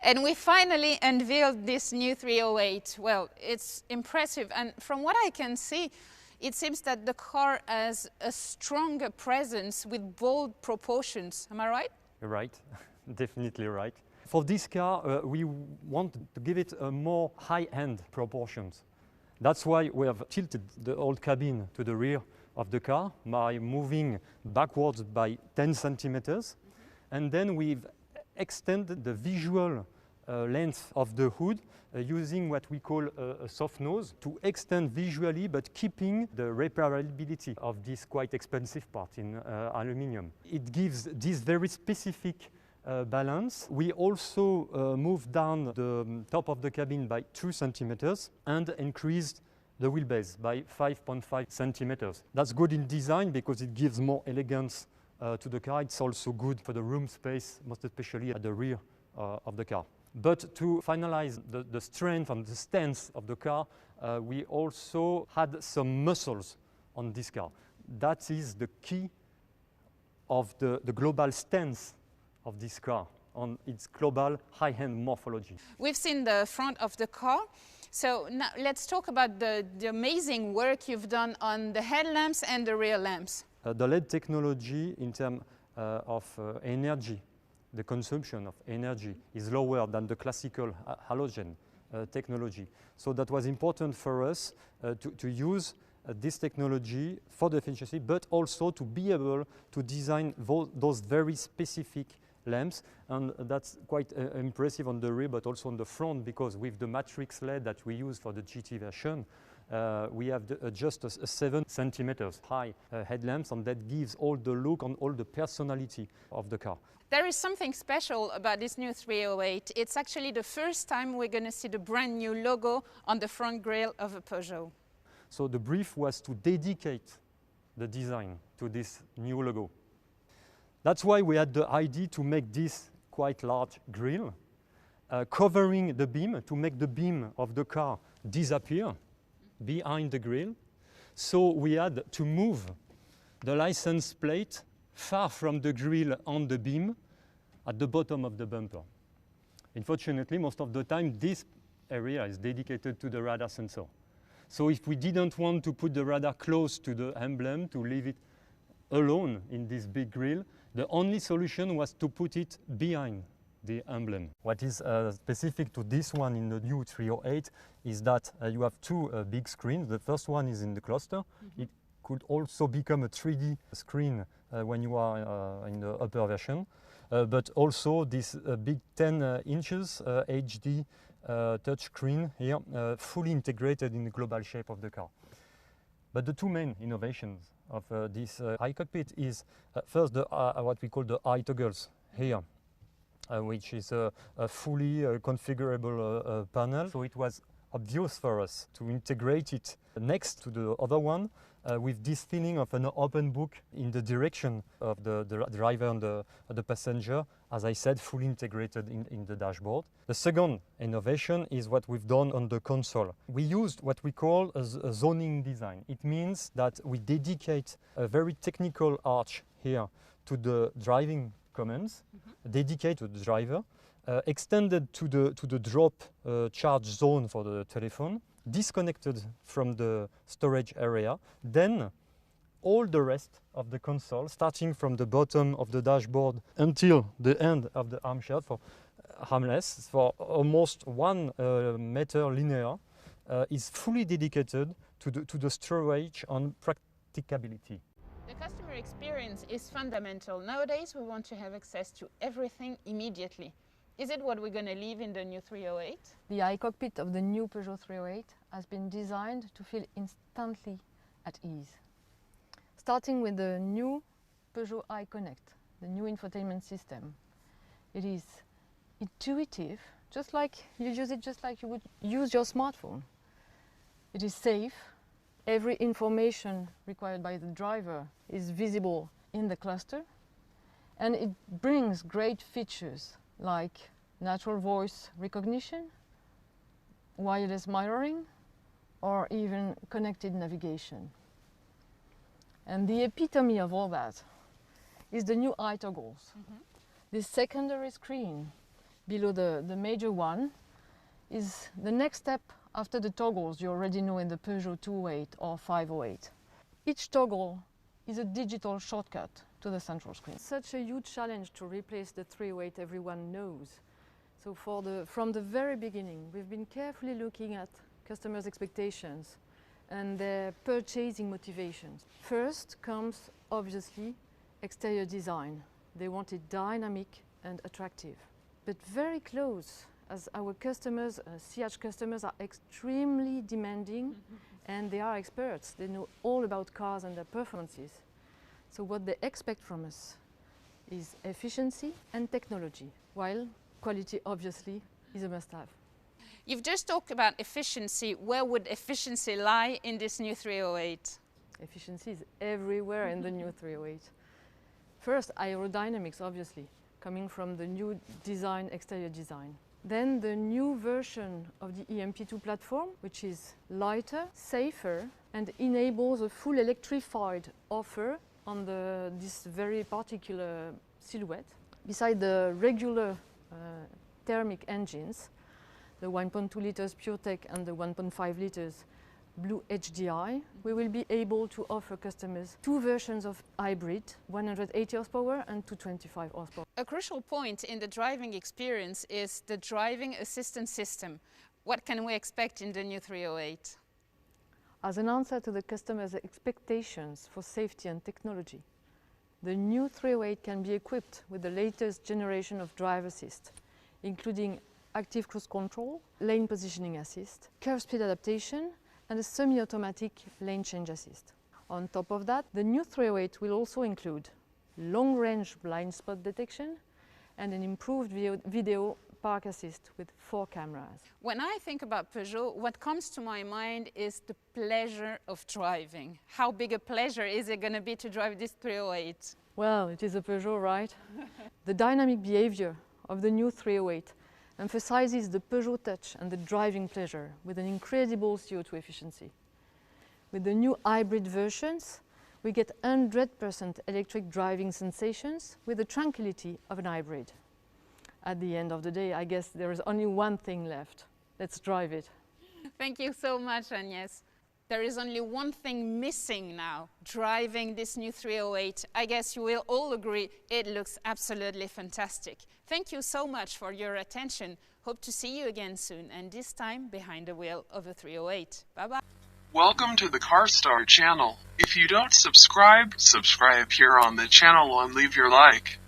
And we finally unveiled this new 308. Well, it's impressive, and from what I can see, it seems that the car has a stronger presence with bold proportions. Am I right? You're right, definitely right. For this car, we want to give it a more high-end proportions. That's why we have tilted the old cabin to the rear of the car by moving backwards by 10 centimeters. And then we've extended the visual length of the hood using what we call a soft nose to extend visually but keeping the repairability of this quite expensive part in aluminum. It gives this very specific balance. We also moved down the top of the cabin by 2 centimeters and increased the wheelbase by 5.5 centimeters. That's good in design because it gives more elegance to the car. It's also good for the room space, most especially at the rear of the car. But to finalize the strength and the stance of the car, we also had some muscles on this car. That is the key of the global stance of this car on its global high-end morphology. We've seen the front of the car. So now let's talk about the amazing work you've done on the headlamps and the rear lamps. The LED technology in terms of energy, the consumption of energy is lower than the classical halogen technology. So that was important for us to use this technology for the efficiency, but also to be able to design those very specific lamps, and that's quite impressive on the rear but also on the front, because with the matrix LED that we use for the GT version, we have just a 7 centimeters high headlamps, and that gives all the look and all the personality of the car. There is something special about this new 308. It's actually the first time we're going to see the brand new logo on the front grille of a Peugeot. So the brief was to dedicate the design to this new logo. That's why we had the idea to make this quite large grille, covering the beam to make the beam of the car disappear behind the grille. So we had to move the license plate far from the grille on the beam at the bottom of the bumper. Unfortunately, most of the time this area is dedicated to the radar sensor. So if we didn't want to put the radar close to the emblem, to leave it alone in this big grille, the only solution was to put it behind the emblem. What is specific to this one in the new 308 is that you have two big screens. The first one is in the cluster. It could also become a 3D screen when you are in the upper version, but also this big 10 inches HD touch screen here, fully integrated in the global shape of the car. But the two main innovations of this i-cockpit is first what we call the i-toggles here, which is a fully configurable panel. So it was obvious for us to integrate it next to the other one with this feeling of an open book in the direction of the driver and the passenger, as I said, fully integrated in the dashboard. The second innovation is what we've done on the console. We used what we call a zoning design. It means that we dedicate a very technical arch here to the driving commands, dedicated to the driver, extended to the drop charge zone for the telephone, disconnected from the storage area. Then all the rest of the console, starting from the bottom of the dashboard until the end of the armrest for armrest, for almost 1 meter linear, is fully dedicated to the storage and practicability. The customer experience is fundamental. Nowadays we want to have access to everything immediately. Is it what we're going to leave in the new 308? The i-cockpit of the new Peugeot 308 has been designed to feel instantly at ease. Starting with the new Peugeot i-Connect, the new infotainment system. It is intuitive, just like you use it just like you would use your smartphone. It is safe. Every information required by the driver is visible in the cluster, and it brings great features like natural voice recognition, wireless mirroring, or even connected navigation. And the epitome of all that is the new i-toggles. This secondary screen below the major one, is the next step after the toggles you already know in the Peugeot 208 or 508. Each toggle is a digital shortcut to the central screen. Such a huge challenge to replace the 308 everyone knows. So from the very beginning, we've been carefully looking at customers' expectations and their purchasing motivations. First comes, obviously, exterior design. They want it dynamic and attractive, but very close, as our customers, CH customers, are extremely demanding and they are experts. They know all about cars and their performances. So what they expect from us is efficiency and technology, while quality, obviously, is a must-have. You've just talked about efficiency. Where would efficiency lie in this new 308? Efficiency is everywhere in the new 308. First, aerodynamics, obviously, coming from the new design, exterior design. Then the new version of the EMP2 platform, which is lighter, safer, and enables a full electrified offer on this very particular silhouette. Beside the regular thermic engines, the 1.2 liters PureTech and the 1.5 liters Blue HDI, we will be able to offer customers two versions of hybrid, 180 horsepower and 225 horsepower. A crucial point in the driving experience is the driving assistance system. What can we expect in the new 308? As an answer to the customer's expectations for safety and technology, the new 308 can be equipped with the latest generation of drive assist, including active cruise control, lane positioning assist, curve speed adaptation, and a semi-automatic lane change assist. On top of that, the new 308 will also include long-range blind spot detection and an improved video park assist with 4 cameras. When I think about Peugeot, what comes to my mind is the pleasure of driving. How big a pleasure is it going to be to drive this 308? Well, it is a Peugeot, right? The dynamic behavior of the new 308 emphasizes the Peugeot touch and the driving pleasure with an incredible CO2 efficiency. With the new hybrid versions, we get 100% electric driving sensations with the tranquility of an hybrid. At the end of the day, I guess there is only one thing left. Let's drive it. Thank you so much, Agnès. There is only one thing missing now, driving this new 308. I guess you will all agree it looks absolutely fantastic. Thank you so much for your attention. Hope to see you again soon, and this time behind the wheel of a 308. Bye-bye. Welcome to the Carwstar channel. If you don't subscribe here on the channel and leave your like.